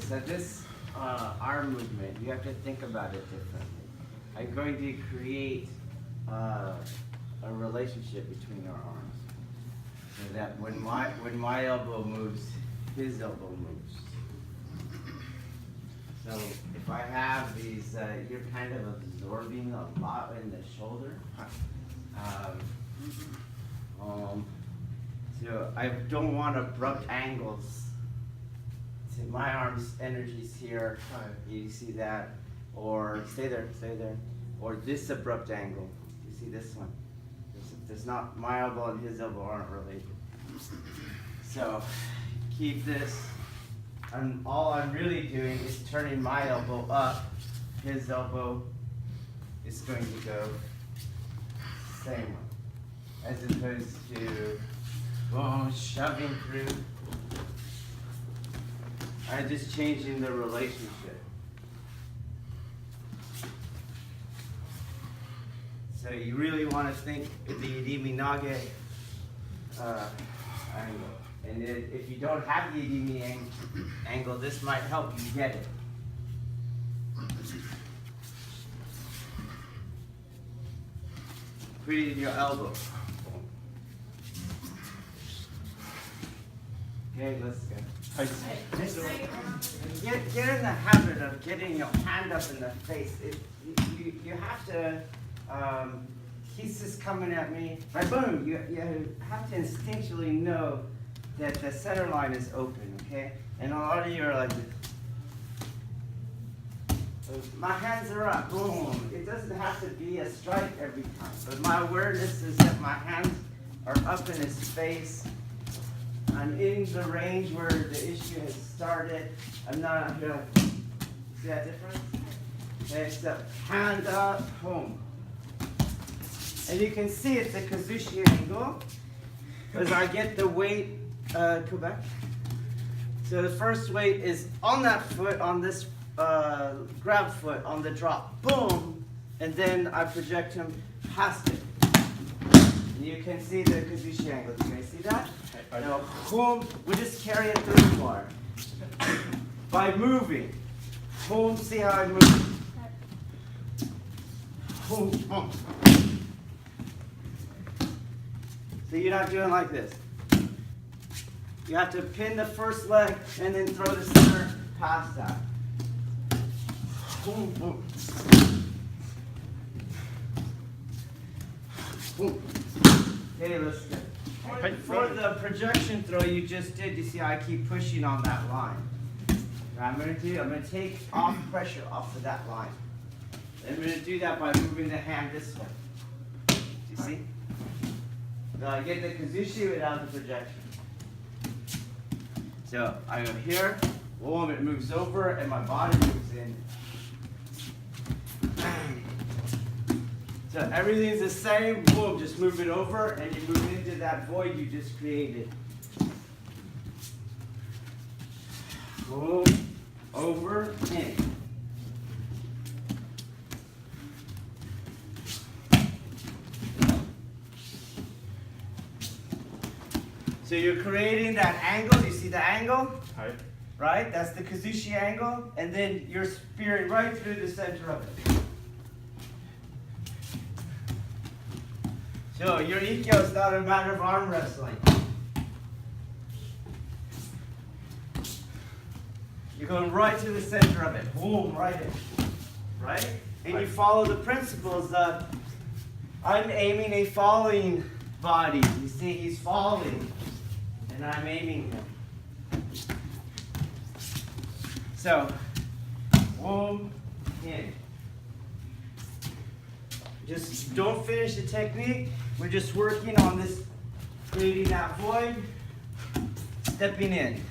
So this arm movement, you have to think about it differently. I'm going to create a relationship between our arms, so that when my elbow moves, his elbow moves. So if I have these, you're kind of absorbing a lot in the shoulder. So I don't want abrupt angles. So my arm's energy's here. You see that? Or stay there. Or this abrupt angle. You see this one? There's not, my elbow and his elbow aren't related. So keep this. And all I'm really doing is turning my elbow up. His elbow is going to go same way, as opposed to shoving through. I'm just changing the relationship. So you really want to think of the Irimi Nage angle. And if you don't have the Irimi angle, this might help you get it. Put it in your elbow. Okay, let's go. Get in the habit of getting your hand up in the face. You have to, he's just coming at me, right, boom, you have to instinctually know that the center line is open, okay? And a lot of you are like this. My hands are up, boom. It doesn't have to be a strike every time, but my awareness is that my hands are up in his face. I'm in the range where the issue has started. I'm not here. See that difference? Okay, so hand up, boom. And you can see it's a Kazushi angle as I get the weight, go back. So the first weight is on that foot, on this grab foot, on the drop, boom. And then I project him past it. And you can see the Kazushi angle. Do you guys see that? Now, boom, we just carry it through more. By moving. Boom, see how I move. Boom, boom. So you're not doing like this. You have to pin the first leg and then throw the center past that. Boom, boom. Boom. Okay, let's go. For the projection throw you just did, you see I keep pushing on that line. What I'm going to take off pressure off of that line. I'm going to do that by moving the hand this way. Do you see? So I get the Kazushi without the projection. So I go here, boom, it moves over, and my body moves in. So everything's the same, boom, just move it over, and you move into that void you just created. Boom, over, in. So you're creating that angle, you see the angle? Right? That's the Kazushi angle, and then you're spearing right through the center of it. So your Ikkyo is not a matter of arm wrestling. You're going right to the center of it. Boom, right in. Right? And you follow the principles that I'm aiming a falling body. You see, he's falling. And I'm aiming him. So, boom, in. Just don't finish the technique. We're just working on this, creating that void, stepping in.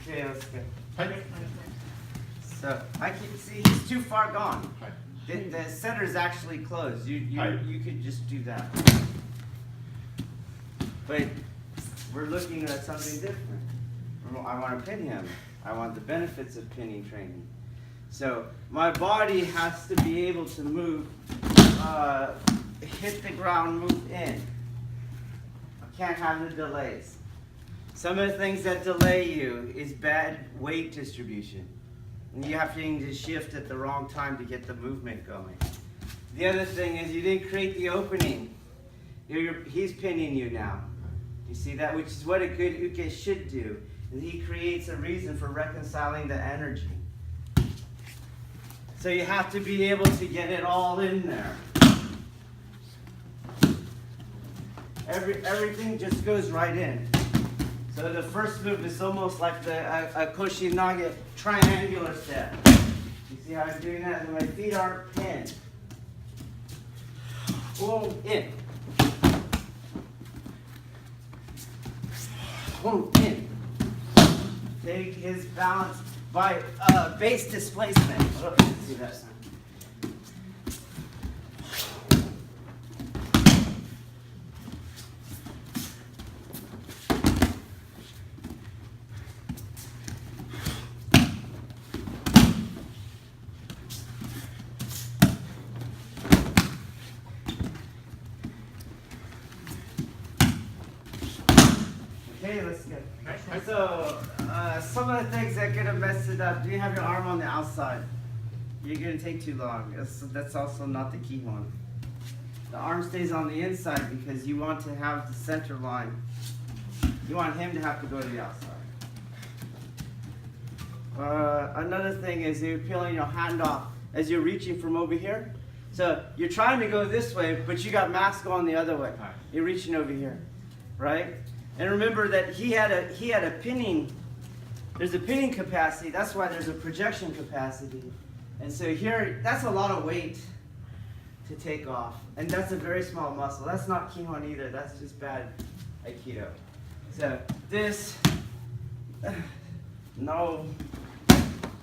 Okay, let's go. So I can see he's too far gone. The center is actually closed. You could just do that. But we're looking at something different. I want to pin him. I want the benefits of pinning training. So my body has to be able to move hit the ground, move in. I can't have the delays. Some of the things that delay you is bad weight distribution. And you have to shift at the wrong time to get the movement going. The other thing is you didn't create the opening. He's pinning you now. You see that? Which is what a good uke should do. And he creates a reason for reconciling the energy. So you have to be able to get it all in there. Everything just goes right in. So the first move is almost like a Koshinage triangular step. You see how I'm doing that? And my feet aren't pinned. Boom, in. Boom, in. Take his balance by base displacement. Oh, see that sound? Okay, let's go. So, some of the things that could have messed it up, do you have your arm on the outside? You're going to take too long. That's also not the key one. The arm stays on the inside because you want to have the center line. You want him to have to go to the outside. Another thing is you're peeling your hand off as you're reaching from over here. So you're trying to go this way, but you got mask going the other way. You're reaching over here, right? And remember that he had a pinning. There's a pinning capacity. That's why there's a projection capacity. And so here, that's a lot of weight to take off. And that's a very small muscle. That's not Kihon either. That's just bad Aikido. So this, no,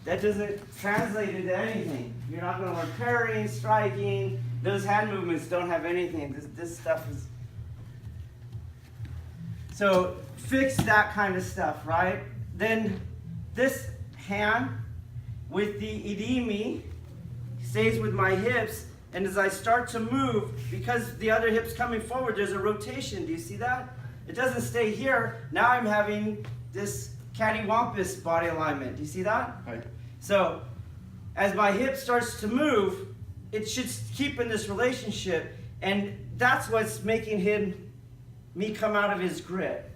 that doesn't translate into anything. You're not going to learn parrying, striking. Those hand movements don't have anything. This stuff is... So fix that kind of stuff, right? Then this hand with the irimi stays with my hips, and as I start to move, because the other hip's coming forward, there's a rotation. Do you see that? It doesn't stay here. Now I'm having this cattywampus body alignment. Do you see that? Right. So as my hip starts to move, it should keep in this relationship, and that's what's making me come out of his grip.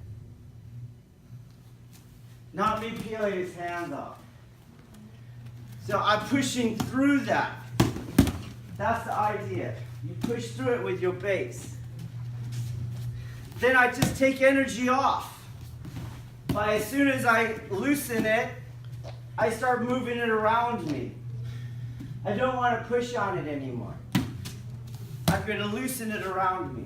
Not me peeling his hands off. So I'm pushing through that. That's the idea. You push through it with your base. Then I just take energy off. As soon as I loosen it, I start moving it around me. I don't want to push on it anymore. I'm going to loosen it around me.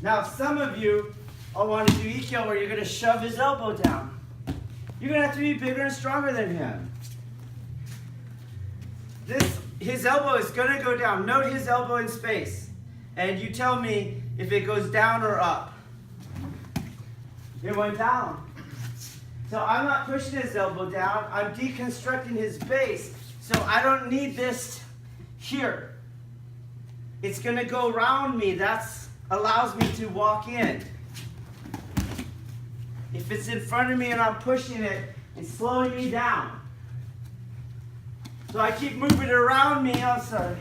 Now, some of you all want to do Ikkyo where you're going to shove his elbow down. You're going to have to be bigger and stronger than him. His elbow is going to go down. Note his elbow in space. And you tell me if it goes down or up. It went down. So I'm not pushing his elbow down. I'm deconstructing his base. So I don't need this here. It's going to go around me. That's allows me to walk in. If it's in front of me and I'm pushing it, it's slowing me down. So I keep moving it around me. I'm sorry.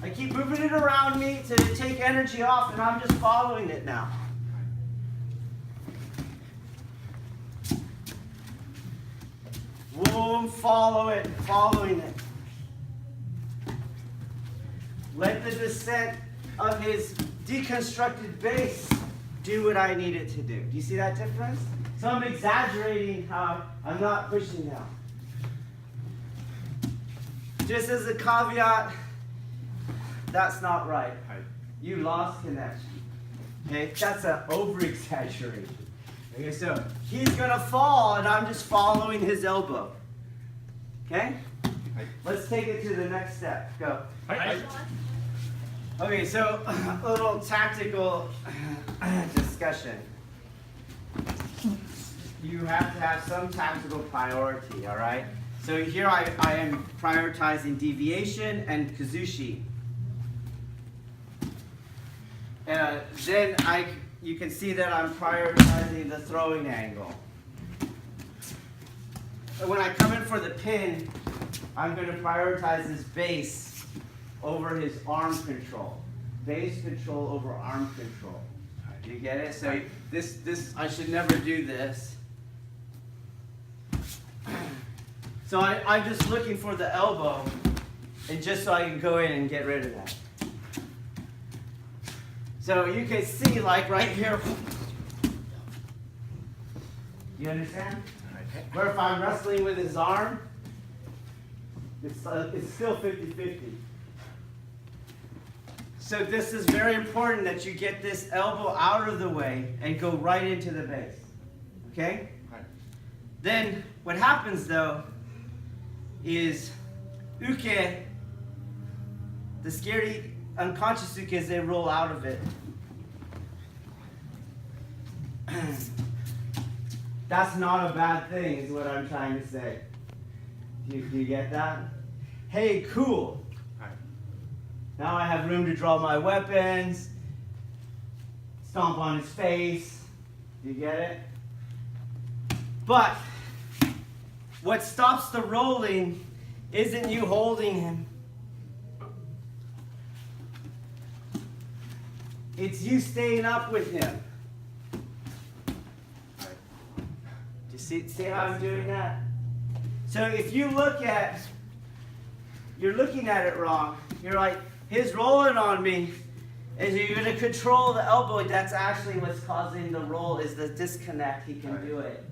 I keep moving it around me to take energy off, and I'm just following it now. Boom, follow it, following it. Let the descent of his deconstructed base do what I need it to do. Do you see that difference? So I'm exaggerating how I'm not pushing now. Just as a caveat, that's not right. You lost connection. Okay, that's an over-exaggeration. Okay, so he's gonna fall and I'm just following his elbow. Okay? Let's take it to the next step. Go. Okay, so a little tactical discussion. You have to have some tactical priority, all right? So here I am prioritizing deviation and kazushi. Then you can see that I'm prioritizing the throwing angle. And when I come in for the pin, I'm going to prioritize his base over his arm control. Base control over arm control. Do you get it? So this I should never do this. So I'm just looking for the elbow, and just so I can go in and get rid of that. So you can see, like right here, you understand? Where if I'm wrestling with his arm, it's still 50-50. So this is very important that you get this elbow out of the way and go right into the base. Okay? Right. Then what happens though is uke, the scary unconscious ukes, they roll out of it. That's not a bad thing, is what I'm trying to say. Do you get that? Hey, cool. Right. Now I have room to draw my weapons, stomp on his face. Do you get it? But what stops the rolling isn't you holding him. It's you staying up with him. Do you see how I'm doing that? So if you look at, you're looking at it wrong. You're like, he's rolling on me. And you're going to control the elbow. That's actually what's causing the roll, is the disconnect. He can do it.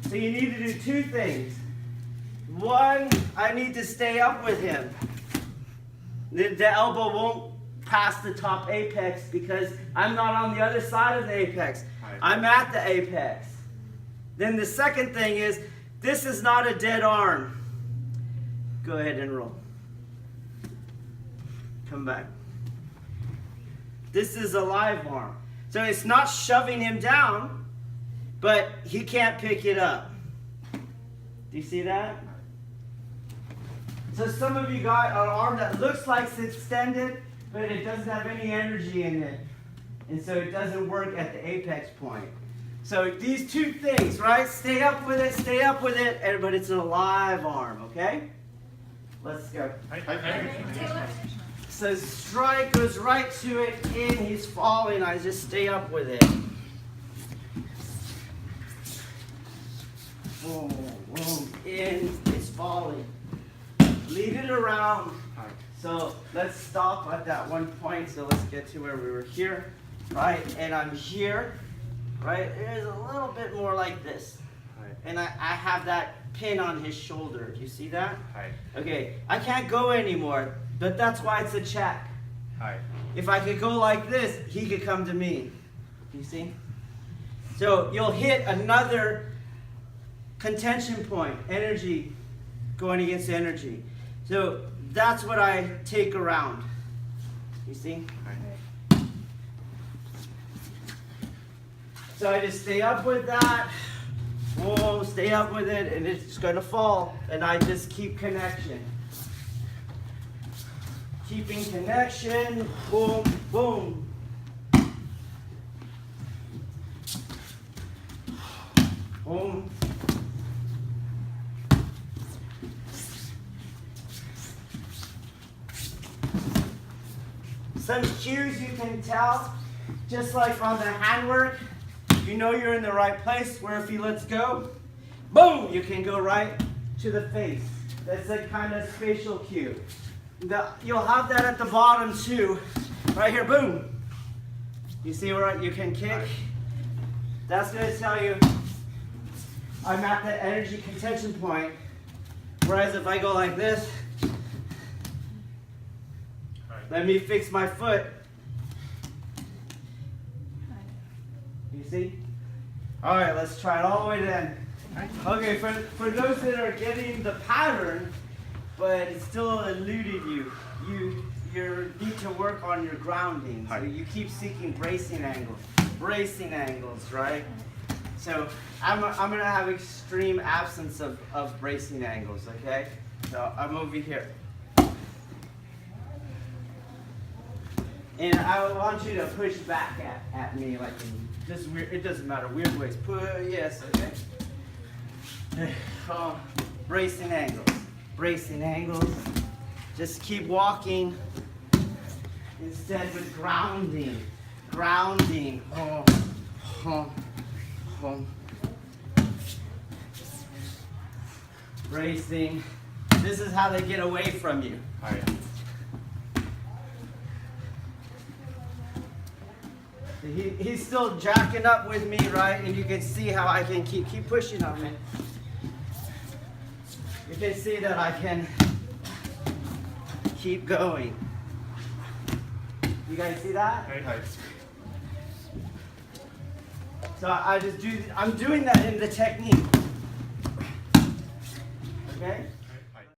So you need to do two things. One, I need to stay up with him. The elbow won't pass the top apex because I'm not on the other side of the apex. I'm at the apex. Then the second thing is, this is not a dead arm. Go ahead and roll. Come back. This is a live arm. So it's not shoving him down, but he can't pick it up. Do you see that? So some of you got an arm that looks like it's extended, but it doesn't have any energy in it. And so it doesn't work at the apex point. So these two things, right? Stay up with it, but it's a live arm, okay? Let's go. So strike goes right to it, in, he's falling, I just stay up with it. Boom, boom, in, it's falling. Lead it around. So let's stop at that one point. So let's get to where we were here, right? And I'm here, right? It is a little bit more like this. And I have that pin on his shoulder. Do you see that? Okay, I can't go anymore, but that's why it's a check. If I could go like this, he could come to me. You see? So you'll hit another contention point, energy going against energy. So that's what I take around. You see? So I just stay up with that. Whoa, stay up with it, and it's going to fall. And I just keep connection. Keeping connection. Boom, boom. Boom. Some cues you can tell, just like on the handwork, you know you're in the right place, where if he lets go, boom, you can go right to the face. That's a kind of spatial cue. You'll have that at the bottom too, right here, boom. You see where you can kick? That's going to tell you I'm at the energy contention point, whereas if I go like this, let me fix my foot. You see? All right, let's try it all the way to the end. Okay, for those that are getting the pattern, but it still eluded you, you need to work on your grounding. So you keep seeking bracing angles, right? So I'm gonna have extreme absence of bracing angles, okay? So I'm over here. And I want you to push back at me like in just weird, it doesn't matter, weird ways. Yes, okay? Bracing angles, bracing angles. Just keep walking instead with grounding, grounding. Bracing. This is how they get away from you. Oh, yeah. He's still jacking up with me, right? And you can see how I can keep pushing on me. You can see that I can keep going. You guys see that? Very nice. So I'm doing that in the technique. Okay?